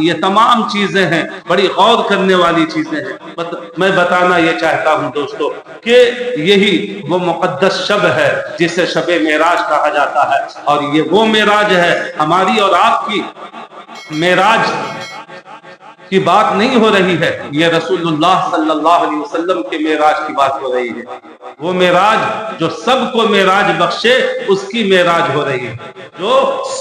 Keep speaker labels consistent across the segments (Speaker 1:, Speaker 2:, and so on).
Speaker 1: یہ تمام چیزیں ہیں، بڑی غور کرنے والی چیزیں ہیں۔ میں بتانا یہ چاہتا ہوں دوستو کہ یہی وہ مقدس شب ہے جسے شب معراج کہا جاتا ہے، اور یہ وہ معراج ہے، ہماری اور آپ کی معراج کی بات نہیں ہو رہی ہے، یہ رسول اللہ صلی اللہ علیہ وسلم کے معراج کی بات ہو رہی ہے۔ وہ معراج جو سب کو معراج بخشے اس کی معراج ہو رہی ہے، جو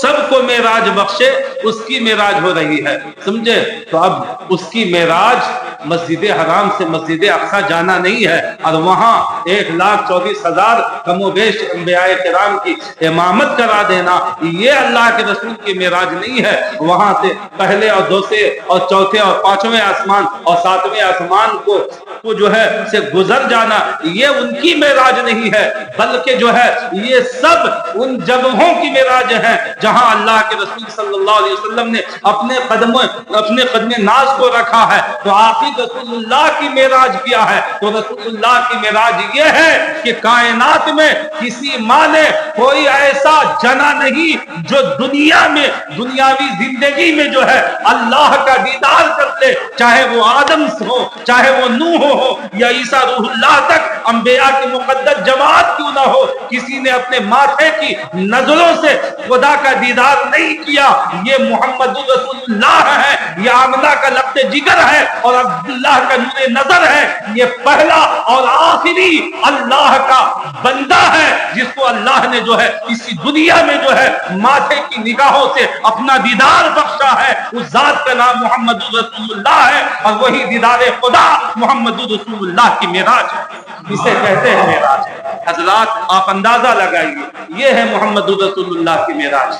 Speaker 1: سب کو معراج بخشے اس کی معراج ہو رہی ہے، سمجھے؟ تو اب اس کی معراج مسجد حرام سے مسجد اقصی جانا نہیں ہے اور وہاں 1,24,000 کم و بیش انبیاء کرام کی امامت کرا دینا، یہ اللہ کے رسول کی معراج نہیں ہے۔ وہاں سے پہلے اور دوسرے اور چوتھے اور پانچویں آسمان اور ساتویں آسمان کو جو ہے سے گزر جانا، یہ ان کی معراج نہیں ہے، بلکہ جو ہے یہ سب ان جگہوں کی معراج ہیں جہاں اللہ کے رسول صلی اللہ علیہ وسلم نے اپنے قدم ناز کو رکھا ہے، تو آخر رسول اللہ کی معراج کیا ہے؟ تو رسول اللہ کی معراج یہ ہے کہ کائنات میں کسی ماں نے کوئی ایسا جنا نہیں جو دنیا میں دنیاوی زندگی میں جو ہے اللہ کا دیدار کرتے، چاہے وہ آدم ہو، چاہے وہ نوح ہو یا عیسیٰ روح اللہ تک، انبیاء کی مقدس جماعت کیوں نہ ہو، کسی نے اپنے ماتھے کی نظروں سے خدا کا دیدار نہیں کیا۔ یہ محمد رسول اللہ ہے، یہ آمنہ کا لبت جگر ہے اور عبداللہ کا نور نظر ہے، یہ پہلا اور آخری اللہ کا بندہ ہے جس کو اللہ نے جو ہے اسی دنیا میں جو ہے ماتھے کی نگاہوں سے اپنا دیدار بخشا ہے۔ اس ذات کا نام محمد رسول اللہ ہے اور وہی دیدار خدا محمد رسول اللہ کی معراج ہے، اسے کہتے ہیں معراج۔ حضرات آپ اندازہ لگائیے، یہ ہے محمد رسول اللہ کی معراج۔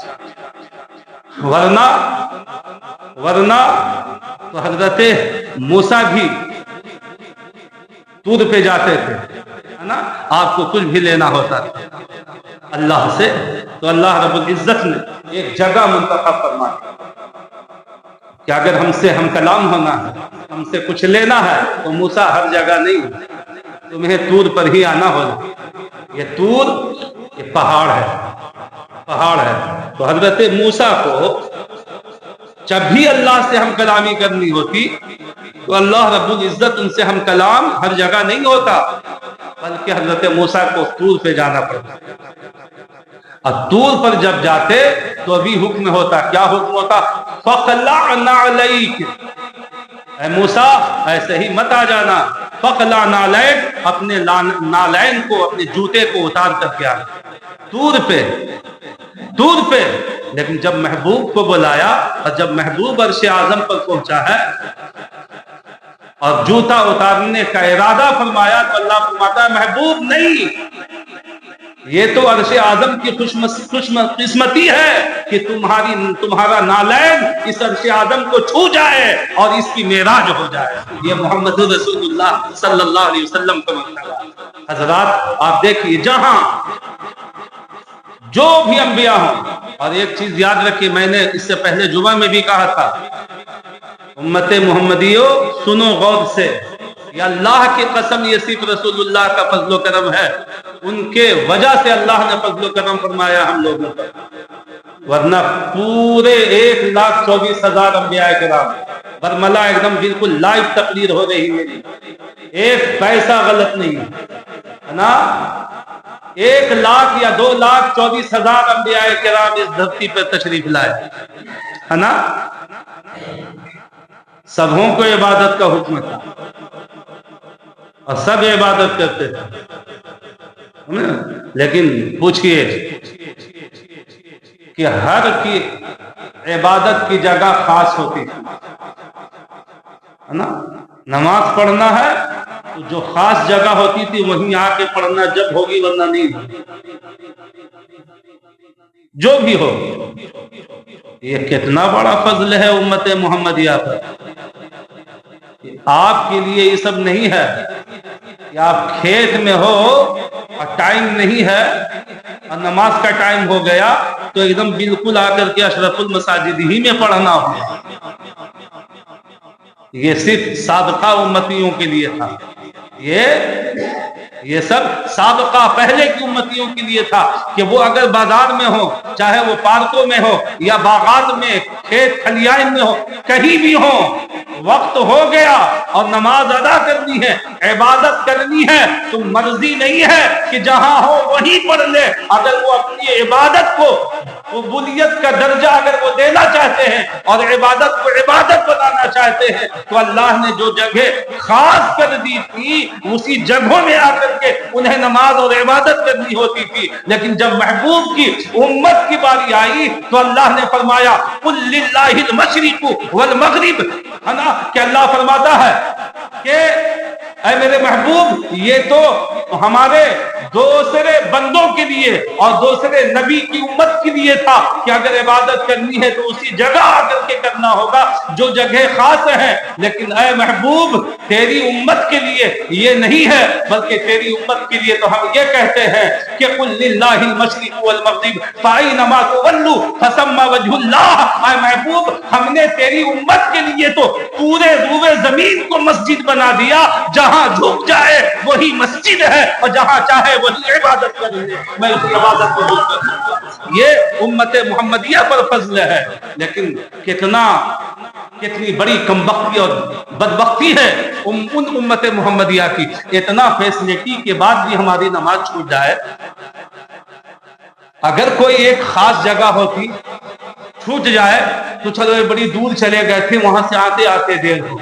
Speaker 1: ورنہ تو حضرت موسیٰ بھی طور پہ جاتے تھے، ہے نا؟ آپ کو کچھ بھی لینا ہوتا تھا اللہ سے تو اللہ رب العزت نے ایک جگہ منتخب فرمائی کہ اگر ہم کلام ہونا ہے، ہم سے کچھ لینا ہے تو موسیٰ ہر جگہ نہیں، تمہیں طور پر ہی آنا ہوگا۔ یہ طور یہ پہاڑ ہے۔ تو حضرت موسیٰ کو جب بھی اللہ سے ہم کلامی کرنی ہوتی تو اللہ رب العزت ان سے ہم کلام ہر جگہ نہیں ہوتا، بلکہ حضرت موسیٰ کو طور پہ جانا پڑتا۔ اور طور پر جب جاتے تو ابھی حکم ہوتا، کیا حکم ہوتا؟ فَقْلَعْ نَعْلَيْكَ، اے موسیٰ ایسے ہی مت آ جانا، فَقْلَعْ نَعْلَيْكَ، اپنے نالین کو، اپنے جوتے کو اتار کر کے آنا طور پہ۔ لیکن جب محبوب کو بلایا اور جب محبوب عرش اعظم پر پہنچا ہے اور جوتا اتارنے کا ارادہ فرمایا تو اللہ فرماتا ہے محبوب نہیں، یہ تو عرش اعظم کی خوش قسمتی ہے کہ تمہارا نالین اس عرش اعظم کو چھو جائے اور اس کی معراج ہو جائے۔ یہ محمد رسول اللہ صلی اللہ علیہ وسلم کا مرتبہ۔ حضرات آپ دیکھیے، جہاں جو بھی انبیاء ہوں، اور ایک چیز یاد رکھیے، میں نے اس سے پہلے جمعہ میں بھی کہا تھا، امت محمدیو سنو غور سے، یہ اللہ کی قسم، یہ صرف رسول اللہ کا فضل و کرم ہے، ان کے وجہ سے اللہ نے فضل و کرم فرمایا ہم لوگوں پر، ورنہ پورے 1,24,000 انبیاء کرام برملا ایک دم بالکل لائیو تقریر ہو رہی میری، ایک پیسہ غلط نہیں ہے نا۔ 1,00,000 یا 2,24,000 انبیاء کرام اس دھرتی پر تشریف لائے، ہے نا؟ سبوں کو عبادت کا حکم تھا اور سب عبادت کرتے تھے، لیکن پوچھئے کہ ہر کی عبادت کی جگہ خاص ہوتی تھی، ہے نا؟ نماز پڑھنا ہے تو جو خاص جگہ ہوتی تھی وہیں آ کے پڑھنا جب ہوگی، ورنہ نہیں ہوگی، جو بھی ہو۔ یہ کتنا بڑا فضل ہے امت محمدیہ پر۔ آپ کے لیے یہ سب نہیں ہے کہ آپ کھیت میں ہو اور ٹائم نہیں ہے اور نماز کا ٹائم ہو گیا تو ایک دم بالکل آ کر کے اشرف المساجد ہی میں پڑھنا ہو۔ یہ صرف سابقہ امتیوں کے لیے تھا، یہ یہ سب سابقہ پہلے کی امتیوں کے لیے تھا کہ وہ اگر بازار میں ہو، چاہے وہ پارکوں میں ہو یا باغات میں، کھیت کھلیان میں ہو، کہیں بھی ہو، وقت ہو گیا اور نماز ادا کرنی ہے، عبادت کرنی ہے، تو مرضی نہیں ہے کہ جہاں ہو وہیں پڑھ لے۔ اگر وہ اپنی عبادت کو قبولیت کا درجہ اگر وہ دینا چاہتے ہیں اور عبادت کو عبادت بنانا چاہتے ہیں تو اللہ نے جو جگہ خاص کر دی تھی اسی جگہوں میں آ کر کے انہیں نماز اور عبادت کرنی ہوتی تھی۔ لیکن جب محبوب کی امت کی باری آئی تو اللہ نے فرمایا قل للہ المشرق والمغرب، ہے نا، کہ اللہ فرماتا ہے کہ اے میرے محبوب یہ تو ہمارے دوسرے بندوں کے لیے اور دوسرے نبی کی امت کے لیے تھا کہ اگر عبادت کرنی ہے تو اسی جگہ آ کر کے کرنا ہوگا جو جگہ خاص ہے۔ لیکن اے محبوب تیری امت کے لیے یہ نہیں ہے، بلکہ تیری امت کے لیے تو ہم یہ کہتے ہیں کہ قل للہ المشرق والمغرب فأینما تولوا فثم وجہ اللہ۔ اے محبوب ہم نے تیری امت کے لیے تو پورے روئے زمین کو مسجد بنا دیا، جہاں جھک جائے وہی مسجد ہے اور جہاں چاہے وہی عبادت کرے، میں اس عبادت کو بول کروں۔ یہ امت محمدیہ پر فضل ہے۔ لیکن کتنی بڑی کمبختی اور بدبختی ہے ان امت محمدیہ کی، اتنا فیسلٹی کے بعد بھی ہماری نماز چھوٹ جائے۔ اگر کوئی ایک خاص جگہ ہوتی چھوٹ جائے تو چلو بڑی دور چلے گئے تھے، وہاں سے آتے آتے دیر ہو،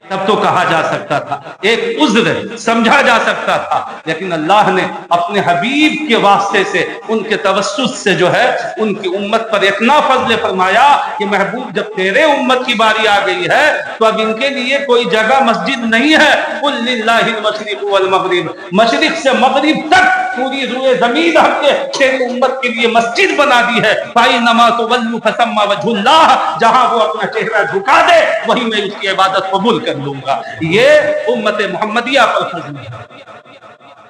Speaker 1: تب تو کہا جا سکتا تھا، ایک عذر سمجھا جا سکتا تھا۔ لیکن اللہ نے اپنے حبیب کے واسطے سے، ان کے توسط سے جو ہے ان کی امت پر اتنا فضل فرمایا کہ محبوب جب تیرے امت کی باری آ گئی ہے تو اب ان کے لیے کوئی جگہ مسجد نہیں ہے۔ قل للہ المشرق والمغرب، مشرق سے مغرب تک پوری روئے زمین ہم نے تیری امت کے لیے مسجد بنا دی ہے۔ فَإِنَّمَا تُوَلُّوا فَثَمَّ وَجْهُ اللَّهِ، جہاں وہ اپنا چہرہ جھکا دے وہی میں اس کی عبادت قبول کر لوں گا۔ یہ امت محمدیہ پر فضل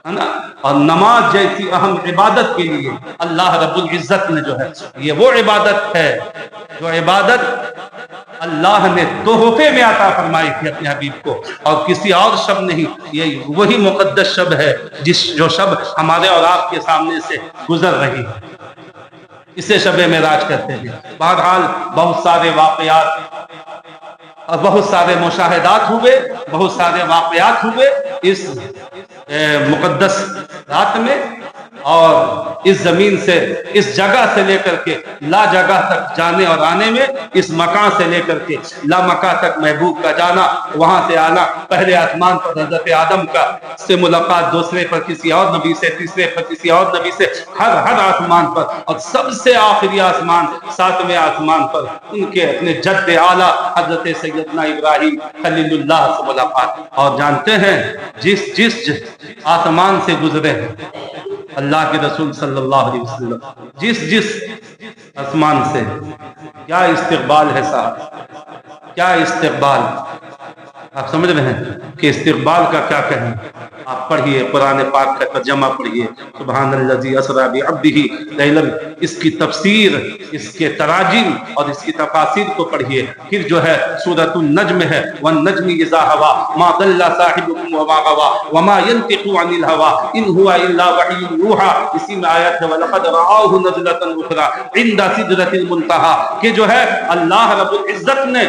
Speaker 1: ہے نا۔ اور نماز جیسی اہم عبادت کے لیے اللہ رب العزت نے جو ہے یہ وہ عبادت ہے جو عبادت اللہ نے تحفے میں عطا فرمائی تھی اپنے حبیب کو، اور کسی اور شب نہیں۔ یہ وہی مقدس شب ہے جو شب ہمارے اور آپ کے سامنے سے گزر رہی ہے، اسے شب معراج کہتے ہیں۔ بہرحال بہت سارے واقعات اور بہت سارے مشاہدات ہوئے، بہت سارے واقعات ہوئے اس مقدس رات میں، اور اس زمین سے، اس جگہ سے لے کر کے لا جگہ تک جانے اور آنے میں، اس مکان سے لے کر کے لا مکان تک محبوب کا جانا، وہاں سے آنا، پہلے آسمان پر حضرت آدم کا سے ملاقات، دوسرے پر کسی اور نبی سے، تیسرے پر کسی اور نبی سے، ہر آسمان پر، اور سب سے آخری آسمان، ساتویں آسمان پر ان کے اپنے جد اعلیٰ حضرت سیدنا ابراہیم خلیل اللہ سے ملاقات۔ اور جانتے ہیں جس آسمان سے گزرے ہیں اللہ کے رسول صلی اللہ علیہ وسلم، جس آسمان سے، کیا استقبال ہے صاحب، کیا استقبال۔ آپ سمجھ رہے ہیں کہ استقبال کا کیا کہیں؟ آپ پڑھیے قرآن پاک کا ترجمہ پڑھیے، سبحان الذی اسری بعبدہ لیلا، اس کی تفسیر، اس کے تراجم اور اس کی تفاسیر کو پڑھیے۔ پھر جو ہے سورۃ النجم ہے، والنجم اذا ہوا ما ضل صاحبکم وما غوا وما ينطق عن الهوى ان هو الا وحی یوحی، اسی میں آیت ہے وَلَقَدْ رَآهُ نَزْلَةً أُخْرَى عِنْدَ سِدْرَةِ الْمُنتَهَى، کہ جو ہے اللہ رب العزت نے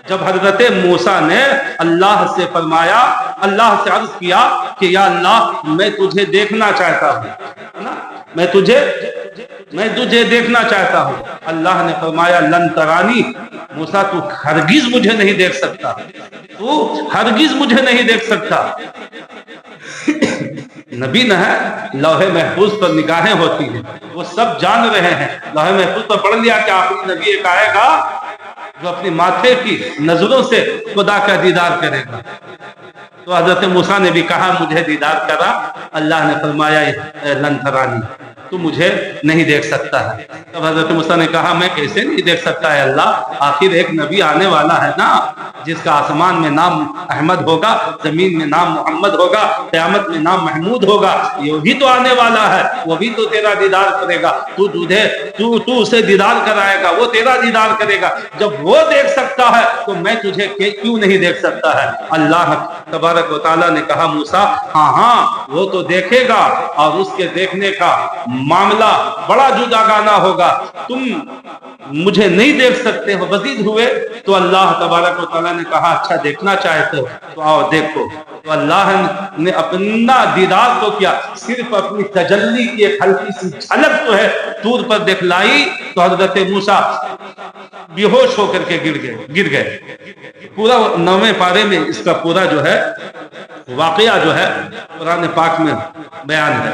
Speaker 1: جب حضرت موسیٰ نے اللہ سے فرمایا، اللہ سے عرض کیا کہ یا اللہ میں تجھے دیکھنا چاہتا ہوں، میں تجھے دیکھنا چاہتا ہوں۔ اللہ نے فرمایا لن ترانی، موسیٰ تو ہرگز مجھے نہیں دیکھ سکتا، تو ہرگز مجھے نہیں دیکھ سکتا۔ نبی نہ ہے، لوح محفوظ پر نگاہیں ہوتی ہیں، وہ سب جان رہے ہیں۔ لوح محفوظ پر پڑھ لیا کہ آخری نبی ایک آئے گا جو اپنی ماتھے کی نظروں سے خدا کا دیدار کرے گا۔ تو حضرت موسیٰ نے بھی کہا مجھے دیدار کرا، اللہ نے فرمایا لن ترانی، تو مجھے نہیں دیکھ سکتا ہے۔ تب حضرت موسیٰ نے کہا میں کیسے نہیں دیکھ سکتا ہے اللہ، آخر ایک نبی آنے والا ہے نا، جس کا آسمان میں نام احمد ہوگا، زمین میں نام محمد ہوگا، قیامت میں نام محمود ہوگا، یہ بھی تو آنے والا ہے، وہ بھی تو تیرا دیدار کرے گا، تو اسے دیدار کرائے گا، وہ تیرا دیدار کرے گا، جب وہ دیکھ سکتا ہے تو میں تجھے کیوں نہیں دیکھ سکتا ہے؟ اللہ تبارک و تعالیٰ نے کہا موسیٰ ہاں وہ تو دیکھے گا، اور اس کے دیکھنے کا معاملہ بڑا جداگانہ ہوگا، تم مجھے نہیں دیکھ سکتے ہو۔ مزید ہوئے تو اللہ تبارک و تعالیٰ نے کہا اچھا دیکھنا چاہتے ہو تو آؤ دیکھو۔ تو اللہ نے اپنا دیدار تو کیا، صرف اپنی تجلی کی ایک ہلکی سی جھلک جو ہے طور پر دکھلائی تو حضرت موسیٰ بے ہوش ہو کر کے گر گئے۔ پورا 9ویں پارے میں اس کا پورا جو ہے واقعہ جو ہے قرآن پاک میں بیان ہے۔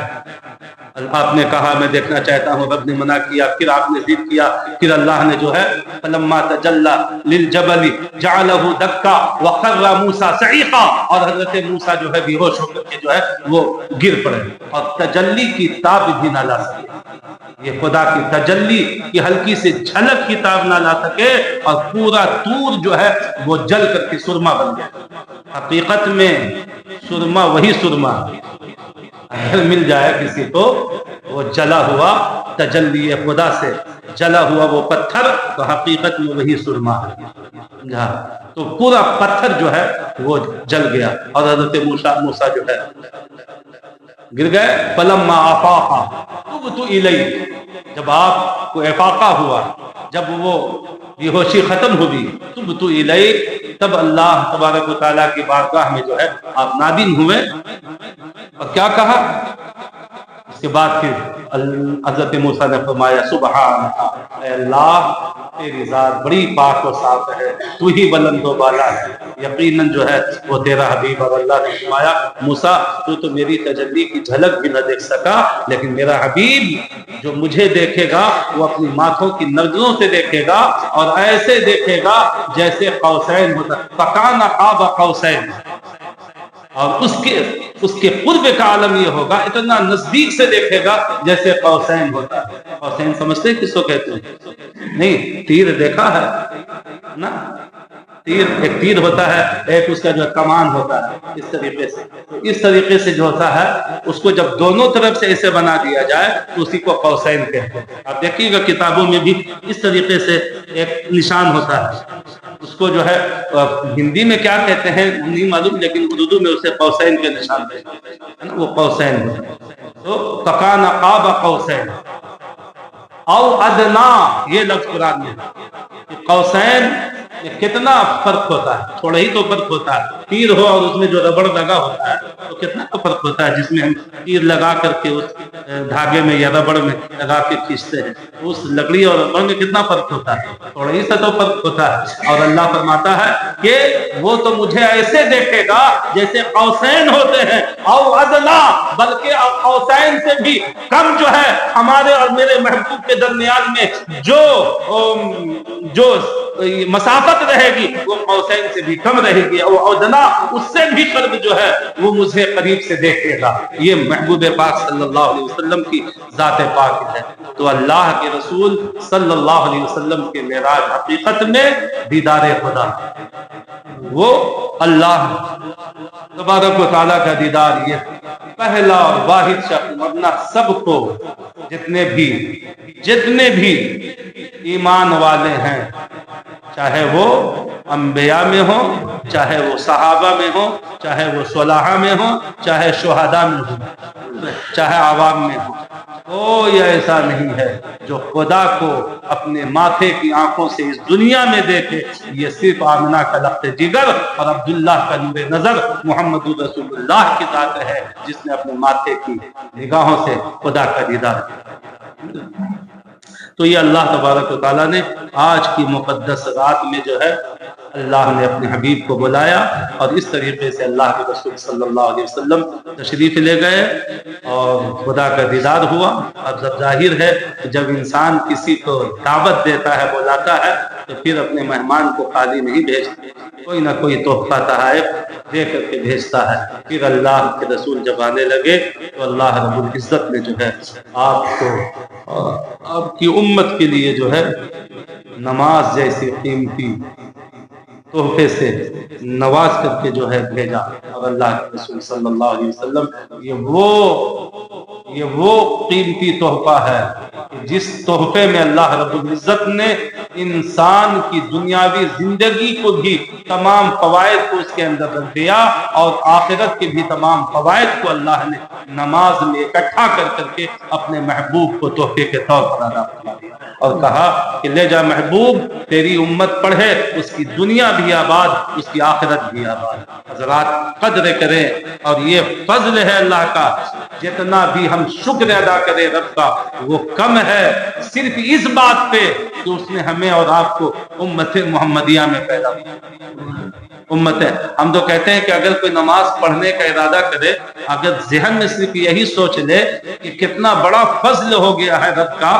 Speaker 1: آپ نے کہا میں دیکھنا چاہتا ہوں، رب نے منع کیا، پھر آپ نے ضد کیا، پھر اللہ نے جو ہے فلما تجلی للجبل جعلہ دکا وخر موسیٰ صعیقا، اور حضرت موسیٰ جو ہے بے ہوش ہو کر کے جو ہے وہ گر پڑے، اور تجلی کی تاب بھی نہ لا سکے۔ یہ خدا کی تجلی کی ہلکی سے جھلک کی تاب نہ لا سکے، اور پورا طور جو ہے وہ جل کر کے سرما بن گیا۔ حقیقت میں سرما وہی سرما اگر مل جائے کسی کو، وہ جلا ہوا تجلی خدا سے جلا ہوا وہ پتھر تو حقیقت میں وہی سرما ہے۔ تو پورا پتھر جو ہے وہ جل گیا، اور حضرت موسیٰ جو ہے گر گئے۔ فلما افاقا تبت الیہ، جب آپ کو افاقہ ہوا، جب وہ یہ ہوشی ختم ہوئی، تبت الیہ، تب اللہ تبارک و تعالیٰ کی بارگاہ میں جو ہے آپ نادم ہوئے، اور کیا کہا؟ اس کے بعد پھر حضرت موسیٰ نے فرمایا سبحانک، اے اللہ تیری ذات بڑی پاک و صاف ہے، تو ہی بلند و بالا ہے، یقیناً جو ہے وہ تیرا حبیب۔ اور اللہ نے فرمایا موسیٰ تو میری تجلی کی جھلک بھی نہ دیکھ سکا، لیکن میرا حبیب جو مجھے دیکھے گا وہ اپنی ماتھوں کی نظروں سے دیکھے گا، اور ایسے دیکھے گا جیسے قوسین ہوتا، فکان قاب قوسین، اور اس کے قرب کا عالم یہ ہوگا، اتنا نزدیک سے دیکھے گا جیسے قوسین ہوتا ہے۔ قوسین سمجھتے ہیں کس کو کہتے ہیں؟ نہیں، تیر دیکھا ہے نا، تیر ایک تیر ہوتا ہے، ایک اس کا جو کمان ہوتا ہے، اس طریقے سے جو ہوتا ہے اس کو جب دونوں طرف سے ایسے بنا دیا جائے تو اسی کو قوسین کہتے ہیں۔ آپ دیکھیے گا کتابوں میں بھی اس طریقے سے ایک نشان ہوتا ہے، اس کو جو ہے ہندی میں کیا کہتے ہیں نہیں معلوم، لیکن اردو میں اسے قوسین کے نشان کہتے ہیں، وہ قوسین ہوتا ہے۔ تو فکان قاب قوسین او ادنا، یہ لفظ قرآن میں قوسین میں کتنا فرق ہوتا ہے، تھوڑا ہی تو فرق ہوتا ہے، تیر ہو اور اس میں جو ربڑ لگا ہوتا ہے تو کتنا تو فرق ہوتا ہے، جس میں ہم تیر لگا کر کے اس دھاگے میں یا ربڑ میں لگا کے کھینچتے ہیں، اس لکڑی اور ربڑ میں کتنا فرق ہوتا ہے، تھوڑا ہی سا تو فرق ہوتا ہے۔ اور اللہ فرماتا ہے کہ وہ تو مجھے ایسے دیکھے گا جیسے قوسین ہوتے ہیں، او ادنا، بلکہ قوسین سے بھی کم جو ہے ہمارے اور میرے محبوب کے درمیان میں جو مسافت رہے گی وہ قوسین سے بھی کم رہے گی، او ادنا، اس سے بھی قرب جو ہے وہ مجھے قریب سے دیکھے گا۔ یہ محبوب پاک صلی اللہ علیہ وسلم کی ذات پاک ہے۔ تو اللہ کے رسول صلی اللہ علیہ وسلم کے معراج حقیقت میں دیدار خدا، وہ اللہ تبارک و تعالیٰ کا دیدار، یہ پہلا اور واحد شخص، ورنہ سب کو جتنے بھی ایمان والے ہیں، چاہے وہ انبیاء میں ہوں، چاہے وہ صحابہ میں ہوں، چاہے وہ صلحاء میں ہوں، چاہے شہداء میں ہوں، چاہے عوام میں ہوں، کوئی ایسا نہیں ہے جو خدا کو اپنے ماتھے کی آنکھوں سے اس دنیا میں دیکھے۔ یہ صرف آمنہ کا لخت جگر اور عبداللہ کا نور نظر محمد رسول اللہ کی ذات ہے، جس نے اپنے ماتھے کی نگاہوں سے خدا کا دیدار کیا۔ تو یہ اللہ تبارک و تعالیٰ نے آج کی مقدس رات میں جو ہے اللہ نے اپنے حبیب کو بلایا، اور اس طریقے سے اللہ کے رسول صلی اللہ علیہ وسلم تشریف لے گئے اور خدا کا دیدار ہوا۔ اب جب ظاہر ہے جب انسان کسی کو دعوت دیتا ہے، بلاتا ہے، تو پھر اپنے مہمان کو خالی نہیں بھیجتے، کوئی نہ کوئی تحفہ تحائف دے کر کے بھیجتا ہے۔ پھر اللہ کے رسول جب آنے لگے تو اللہ رب العزت نے جو ہے آپ کو آپ کی امت کے لیے جو ہے نماز جیسی قیمتی تحفے سے نواز کر کے جو ہے بھیجا۔ اور اللہ کے رسول صلی اللہ علیہ وسلم یہ وہ قیمتی تحفہ ہے جس تحفے میں اللہ رب العزت نے انسان کی دنیاوی زندگی کو بھی تمام فوائد کو اس کے اندر رکھ دیا، اور آخرت کے بھی تمام فوائد کو اللہ نے نماز میں اکٹھا کر کر کے اپنے محبوب کو تحفے کے طور پر ادا فرما دیا، اور کہا کہ لے جا محبوب، تیری امت پڑھے، اس کی دنیا بھی آباد، اس کی آخرت بھی آباد۔ حضرات قدر کریں، اور یہ فضل ہے اللہ کا، جتنا بھی ہم شکر ادا کریں رب کا وہ کم ہے، صرف اس بات پہ کہ اس نے ہمیں اور آپ کو امت محمدیہ میں پیدا کیا۔ امت ہے، ہم تو کہتے ہیں کہ اگر کوئی نماز پڑھنے کا ارادہ کرے، اگر ذہن میں صرف یہی سوچ لے کہ کتنا بڑا فضل ہو گیا ہے رب کا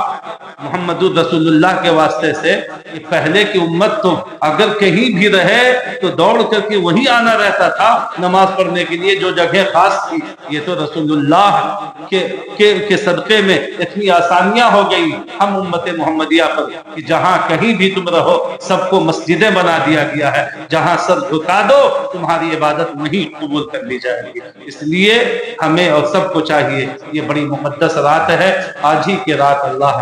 Speaker 1: محمد رسول اللہ کے واسطے سے، کہ پہلے کی امت تو اگر کہیں بھی رہے تو دوڑ کر کے وہی آنا رہتا تھا نماز پڑھنے کے لیے، جو جگہ خاص تھی۔ یہ تو رسول اللہ کے صدقے میں اتنی آسانیاں ہو گئی ہم امت محمدیہ پر کہ جہاں کہیں بھی تم رہو سب کو مسجدیں بنا دیا گیا ہے، جہاں سر جھکا دو تمہاری عبادت وہیں قبول کر لی جائے گی۔ اس لیے ہمیں اور سب کو چاہیے، یہ بڑی مقدس رات ہے، آج ہی کی رات اللہ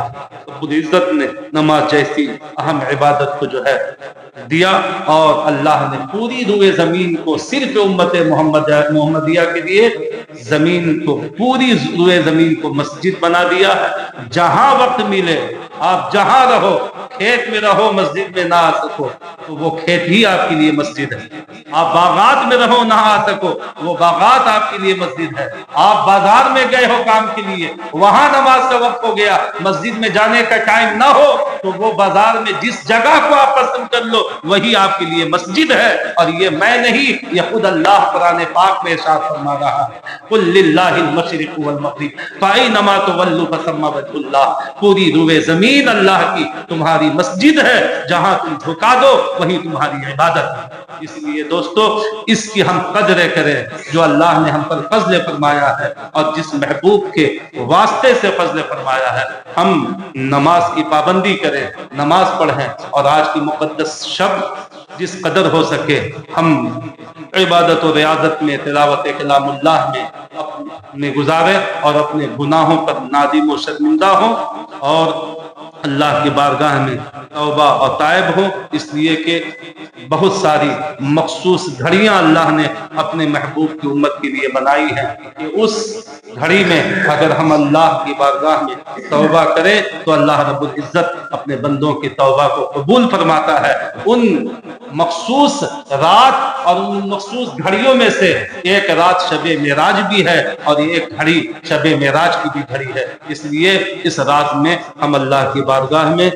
Speaker 1: رب العزت نے نماز جیسی اہم عبادت کو جو ہے دیا، اور اللہ نے پوری روئے زمین کو صرف امت محمدیہ کے لیے زمین کو، پوری روئے زمین کو مسجد بنا دیا ہے۔ جہاں وقت ملے، آپ جہاں رہو، کھیت میں رہو مسجد میں نہ آ سکو تو وہ کھیت ہی آپ کے لیے مسجد ہے، آپ باغات میں رہو نہ آ سکو وہ باغات آپ کے لیے مسجد ہے، آپ بازار میں گئے ہو کام کے لیے، وہاں نماز کا وقت ہو گیا، مسجد میں جانے کا ٹائم نہ ہو تو وہ بازار میں جس جگہ کو آپ پسند کر لو وہی آپ کے لیے مسجد ہے۔ اور یہ میں نہیں، یہ خود اللہ قرآن پاک میں ارشاد فرما رہا ہے، قل للہ المشرق والمغرب فأینما تولوا فثم وجہ اللہ، پوری روئے زمین اللہ کی تمہاری مسجد ہے، جہاں تم جھکا دو وہیں تمہاری عبادت ہے۔ اس لیے دوستو اس کی ہم قدر کریں جو اللہ نے ہم پر فضل فرمایا ہے، اور جس محبوب کے واسطے سے فضل فرمایا ہے۔ ہم نماز کی پابندی کریں، نماز پڑھیں، اور آج کی مقدس شب جس قدر ہو سکے ہم عبادت و ریاضت میں، تلاوت کلام اللہ میں گزاریں، اور اپنے گناہوں پر نادم و شرمندہ ہوں، اور اللہ کی بارگاہ میں توبہ اور تائب ہوں، اس لیے کہ بہت ساری مخصوص گھڑیاں اللہ نے اپنے محبوب کی امت کے لیے بنائی ہیں کہ اس گھڑی میں اگر ہم اللہ کی بارگاہ میں توبہ کریں تو اللہ رب العزت اپنے بندوں کی توبہ کو قبول فرماتا ہے۔ ان مخصوص رات اور ان مخصوص گھڑیوں میں سے ایک رات شب معراج بھی ہے، اور ایک گھڑی شب معراج کی بھی گھڑی ہے۔ اس لیے اس رات میں ہم اللہ کی بارگاہ میں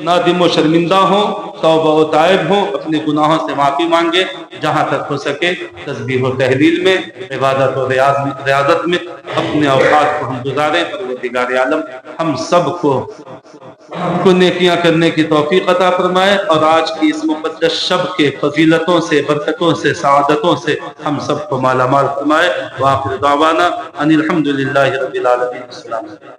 Speaker 1: نادم و شرمندہ ہوں، توبہ و تائب ہوں، اپنے گناہوں سے معافی مانگے، جہاں تک ہو سکے تسبیح و تحلیل میں، عبادت و ریاضت میں اپنے اوقات کو ہم گزاریں۔ پروردگار عالم ہم سب کو نیکیاں کرنے کی توفیق عطا فرمائے، اور آج کی اس مقدس شب کے فضیلتوں سے، برکتوں سے، سعادتوں سے ہم سب کو مالا مال فرمائے۔ وآخر دعوانا ان الحمد للہ رب العالمین۔ السلام علیکم۔